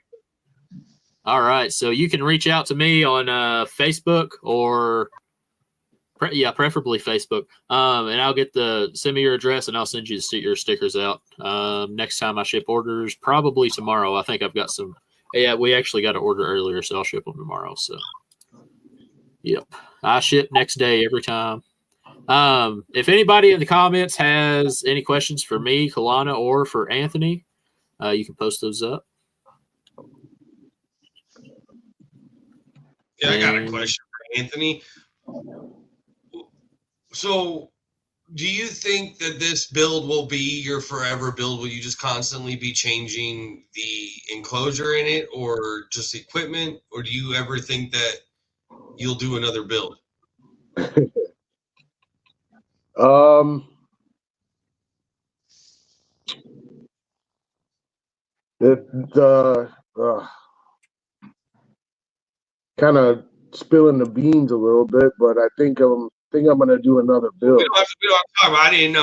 All right, so you can reach out to me on Facebook or preferably Facebook. And I'll send me your address and I'll send you your stickers out. Next time I ship orders, probably tomorrow. I think I've got some. Yeah, we actually got an order earlier, so I'll ship them tomorrow. So, yep, I ship next day every time. If anybody in the comments has any questions for me, Kalana, or for Anthony, you can post those up. Yeah, I got a question for Anthony. So, do you think that this build will be your forever build? Will you just constantly be changing the enclosure in it or just equipment? Or do you ever think that you'll do another build? Kind of spilling the beans a little bit, but I think I'm gonna do another build. We don't have to talk about. I didn't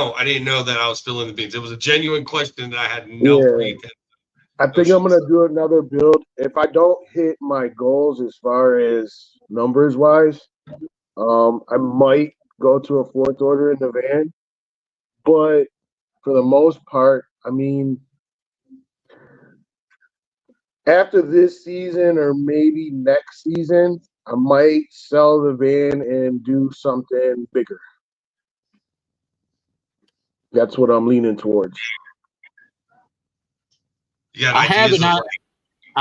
know that I was spilling the beans. It was a genuine question that I had no pretense. I think I'm gonna do another build. If I don't hit my goals as far as numbers wise, I might go to a fourth order in the van. But for the most part, I mean, after this season or maybe next season, I might sell the van and do something bigger. That's what I'm leaning towards. Yeah, I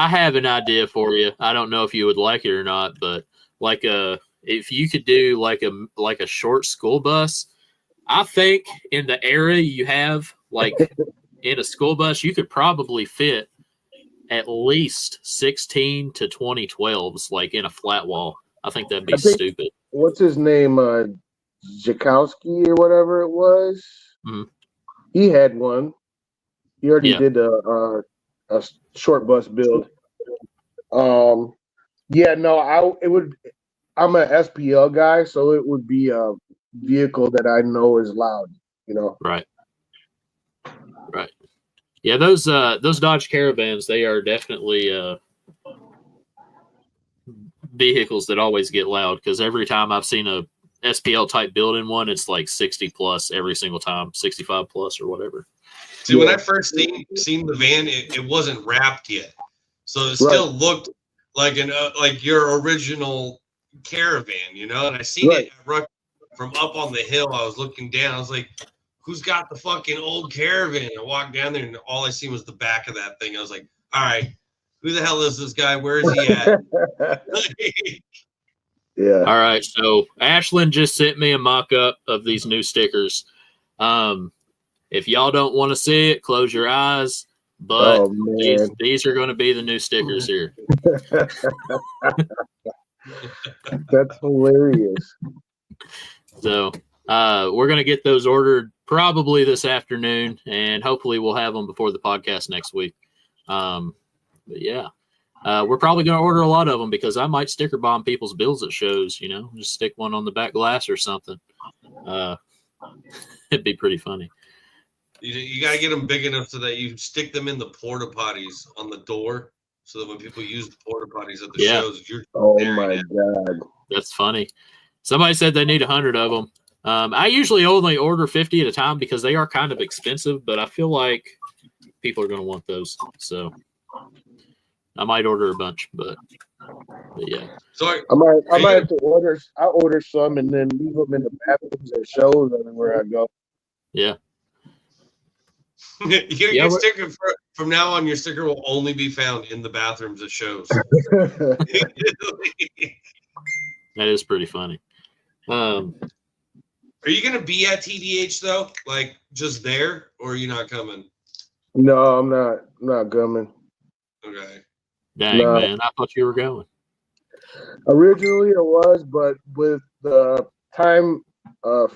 have an idea for you. I don't know if you would like it or not, but if you could do like a short school bus, I think in the area you have, like in a school bus, you could probably fit at least 16 to 20 12s, like in a flat wall. I think that'd be stupid. What's his name? Jakowski or whatever it was. Mm-hmm. He had one. He already did a short bus build. I'm an SPL guy, so it would be a vehicle that I know is loud, Right. Yeah, those Dodge Caravans, they are definitely vehicles that always get loud, because every time I've seen a SPL type build in one, it's like 60 plus every single time, 65 plus or whatever. See, when I first seen the van, it wasn't wrapped yet, so it still looked like like your original Caravan, And I seen it from up on the hill. I was looking down. I was like, "Who's got the fucking old Caravan?" I walked down there, and all I seen was the back of that thing. I was like, "All right, who the hell is this guy? Where is he at?" Yeah. All right. So Ashlyn just sent me a mock-up of these new stickers. If y'all don't want to see it, close your eyes. But these are going to be the new stickers here. That's hilarious. So we're going to get those ordered probably this afternoon, and hopefully we'll have them before the podcast next week. But yeah, we're probably going to order a lot of them, because I might sticker bomb people's bills at shows, just stick one on the back glass or something. It'd be pretty funny. You got to get them big enough so that you stick them in the porta potties on the door, so that when people use the porta potties at the shows, you're my God. That's funny. Somebody said they need 100 of them. I usually only order 50 at a time because they are kind of expensive, but I feel like people are going to want those. So I might order a bunch, but yeah. So I might have to order. I'll order some and then leave them in the bathrooms at shows everywhere I go. Yeah. Your sticker from now on, your sticker will only be found in the bathrooms of shows. That is pretty funny. Are you gonna be at TDH though? Like just there, or are you not coming? No, I'm not coming. Okay. Dang, man, I thought you were going. Originally, it was, but with the time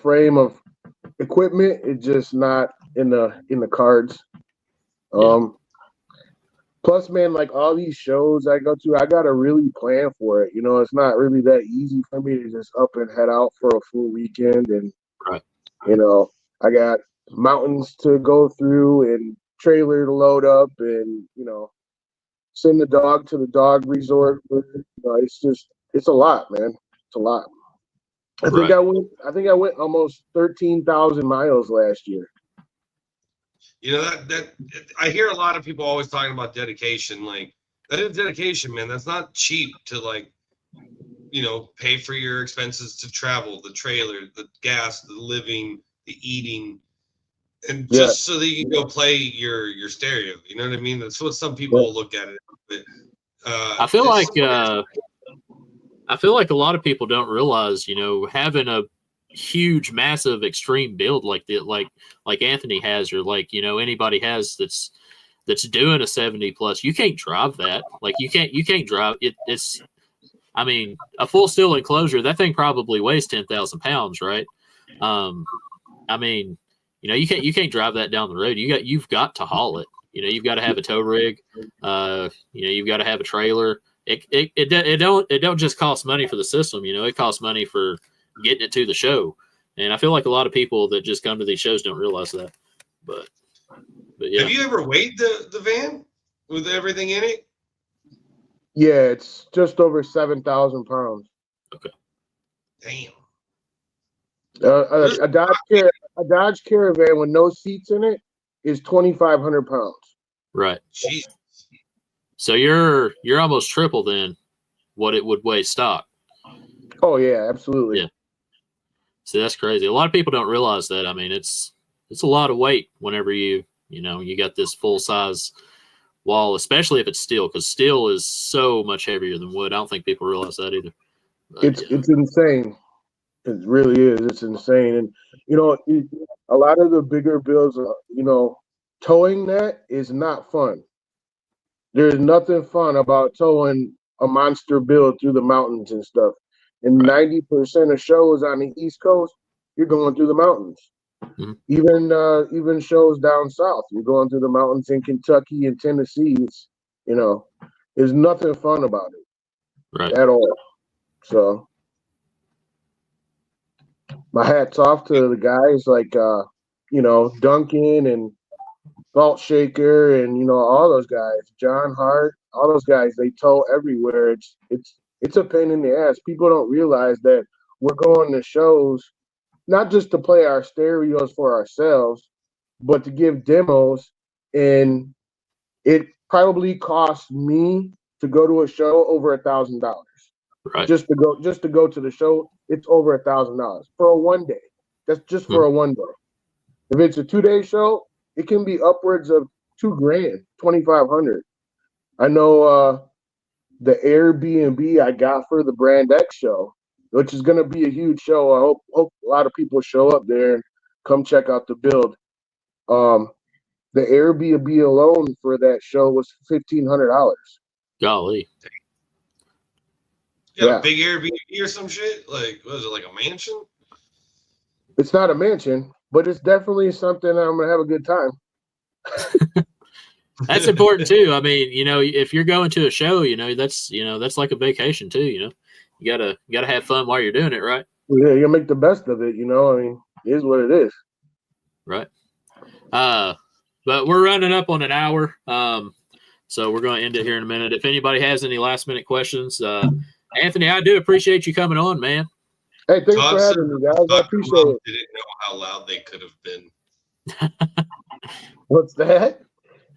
frame of equipment, it's just not in the cards. Plus, man, like all these shows I go to, I gotta really plan for it. You know, it's not really that easy for me to just up and head out for a full weekend. And you know, I got mountains to go through and trailer to load up, and you know, send the dog to the dog resort. You know, it's a lot, man. It's a lot. I think I went almost 13,000 miles last year. You know, that I hear a lot of people always talking about dedication. Like, that is dedication, man. That's not cheap to, like, you know, pay for your expenses to travel, the trailer, the gas, the living, the eating, and just so that you can go play your stereo. You know what I mean? That's what some people look at it. But, I feel like a lot of people don't realize, you know, having a huge, massive, extreme build like Anthony has, or like, you know, anybody has that's doing a 70 plus, you can't drive that. Like you can't drive it. It's, I mean, a full steel enclosure, that thing probably weighs 10,000 pounds, right? I mean, you know, you can't drive that down the road. You've got to haul it. You know, you've got to have a tow rig. You know, you've got to have a trailer. It don't just cost money for the system. You know, it costs money for getting it to the show. And I feel like a lot of people that just come to these shows don't realize that. But yeah. Have you ever weighed the van with everything in it? Yeah, it's just over 7,000 pounds. Okay. Damn. A Dodge Caravan with no seats in it is 2,500 pounds. Right. Jeez. So you're almost triple then what it would weigh stock. Oh yeah, absolutely. Yeah. See, that's crazy. A lot of people don't realize that. I mean, it's a lot of weight whenever you got this full size wall, especially if it's steel, because steel is so much heavier than wood. I don't think people realize that either. But, it's insane. It really is. It's insane. And, you know, a lot of the bigger builds, you know, towing that is not fun. There's nothing fun about towing a monster build through the mountains and stuff. And 90% of shows on the East Coast, you're going through the mountains. Mm-hmm. Even shows down south, you're going through the mountains in Kentucky and Tennessee. It's, you know, there's nothing fun about it at all. So my hat's off to the guys like you know, Duncan and Salt Shaker and, you know, all those guys, John Hart, all those guys, they tow everywhere. It's a pain in the ass. People don't realize that we're going to shows not just to play our stereos for ourselves, but to give demos. And it probably costs me to go to a show over $1,000. Right. Just to go to the show, it's over $1,000 for a 1 day. That's just for a 1 day. If it's a 2 day show, it can be upwards of $2,000, $2,500. I know the Airbnb I got for the Brand X show, which is going to be a huge show. I hope a lot of people show up there and come check out the build. The Airbnb alone for that show was $1,500. Golly. Yeah, a big Airbnb or some shit? Like, what is it, like a mansion? It's not a mansion, but it's definitely something I'm going to have a good time. That's important too. I mean, you know, if you're going to a show, you know, that's like a vacation too, you know. You gotta have fun while you're doing it, right? Yeah, you make the best of it, you know. I mean, it is what it is. Right. But we're running up on an hour. So we're gonna end it here in a minute. If anybody has any last minute questions, Anthony, I do appreciate you coming on, man. Hey, thanks for having me, guys. I appreciate it. Didn't know how loud they could have been. What's that?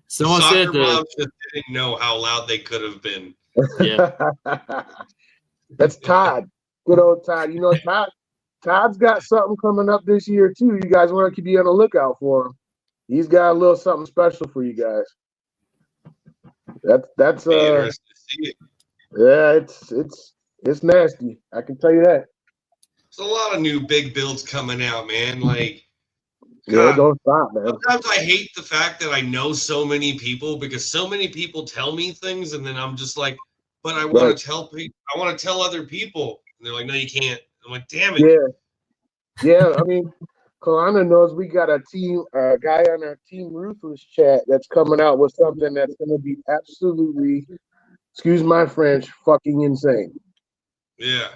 Someone said moms just didn't know how loud they could have been. Yeah. That's Todd. Good old Todd. You know, Todd's got something coming up this year too. You guys want to be on the lookout for him. he's got a little something special for you guys. That's interesting to see it. Yeah, it's nasty. I can tell you that. There's a lot of new big builds coming out, man. Like, yeah, don't stop, man. Sometimes I hate the fact that I know so many people because so many people tell me things, and then I'm just like, but I want to tell people. I want to tell other people, and they're like, no, you can't. I'm like, damn it. Yeah. I mean, Kalana knows we got a guy on our Team Ruthless chat that's coming out with something that's going to be absolutely, excuse my French, fucking insane. Yeah.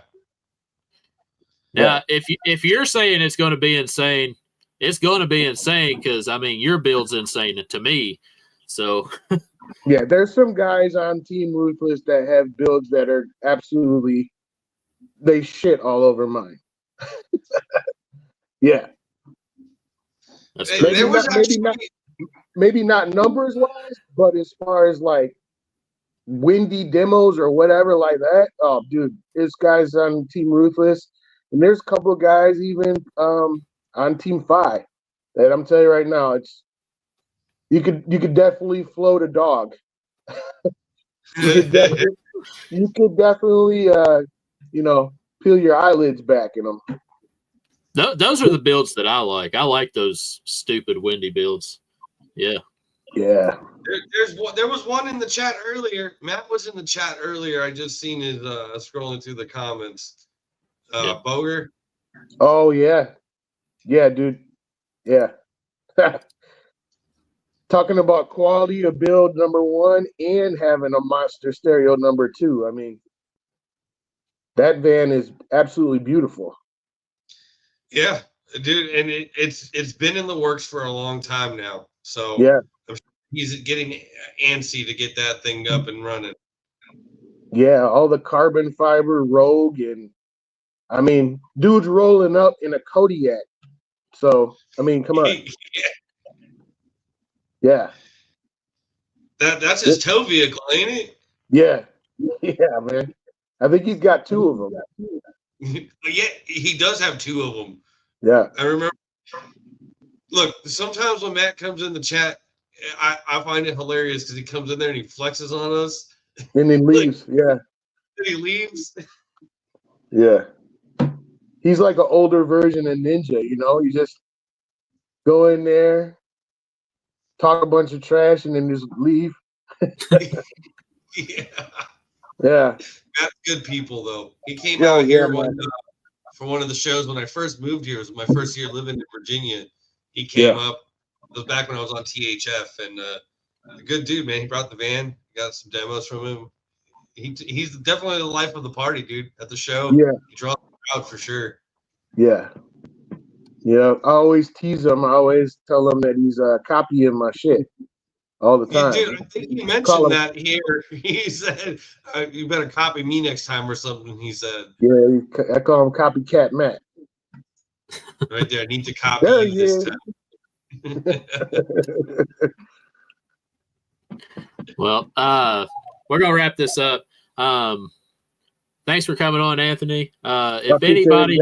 Now, if you're saying it's going to be insane, it's going to be insane because, I mean, your build's insane to me. So. Yeah, there's some guys on Team Ruthless that have builds that are absolutely, they shit all over mine. Yeah. Maybe not numbers wise, but as far as like windy demos or whatever like that, oh, dude, this guy's on Team Ruthless. And there's a couple of guys even on Team 5 that I'm telling you right now, it's you could definitely float a dog. you could definitely peel your eyelids back in them. Those are the builds that I like. I like those stupid windy builds. Yeah. Yeah. There was one in the chat earlier. Matt was in the chat earlier. I just seen it scrolling through the comments. Boger. Oh yeah. Yeah, dude. Yeah. Talking about quality of build number 1 and having a monster stereo number 2. I mean, that van is absolutely beautiful. Yeah, dude, and it's been in the works for a long time now. So yeah, he's getting antsy to get that thing up and running. Yeah, all the carbon fiber Rogue, and I mean, dude's rolling up in a Kodiak. So I mean, come on. Yeah. That's his tow vehicle, ain't it? Yeah. Yeah, man. I think he's got 2 of them. Yeah, he does have 2 of them. Yeah. I remember. Look, sometimes when Matt comes in the chat, I find it hilarious because he comes in there and he flexes on us. And then leaves. Yeah. And he leaves. Yeah. He's like an older version of Ninja, you just go in there, talk a bunch of trash, and then just leave. Yeah. Yeah. That's good people, though. He came out here for one of the shows when I first moved here. It was my first year living in Virginia. He came up. It was back when I was on THF, and a good dude, man. He brought the van. Got some demos from him. He's definitely the life of the party, dude. At the show, yeah, he draws the crowd for sure. Yeah. Yeah, I always tease him. I always tell him that he's copying my shit all the time. Dude, I think he mentioned that here. He said, you better copy me next time or something, he said. Yeah, I call him Copycat Matt. Right there. I need to copy you this time. Well, we're going to wrap this up. Thanks for coming on, Anthony. If anybody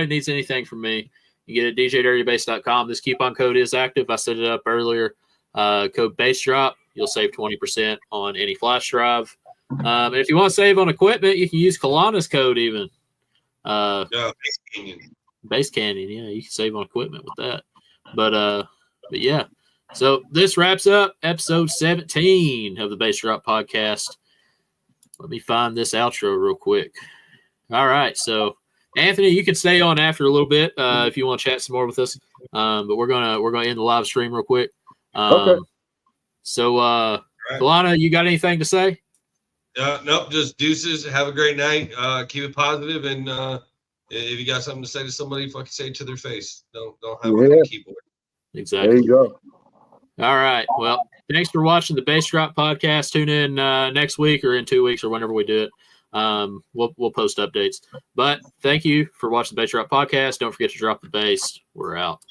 needs anything from me, you get it at djdirtybase.com. This coupon code is active. I set it up earlier. Code BassDrop. You'll save 20% on any flash drive. And if you want to save on equipment, you can use Kalana's code even. Bass Canyon. Bass Canyon, yeah, you can save on equipment with that. But yeah. So this wraps up episode 17 of the Bass Drop Podcast. Let me find this outro real quick. All right, so Anthony, you can stay on after a little bit if you want to chat some more with us. But we're gonna end the live stream real quick. Okay. So, Kalana, you got anything to say? Nope. Just deuces. Have a great night. Keep it positive, and if you got something to say to somebody, fucking say it to their face. Don't have it on the keyboard. Exactly. There you go. All right. Well, thanks for watching the Bass Drop Podcast. Tune in next week or in 2 weeks or whenever we do it. We'll post updates. But thank you for watching the Bass Drop Podcast. Don't forget to drop the bass. We're out.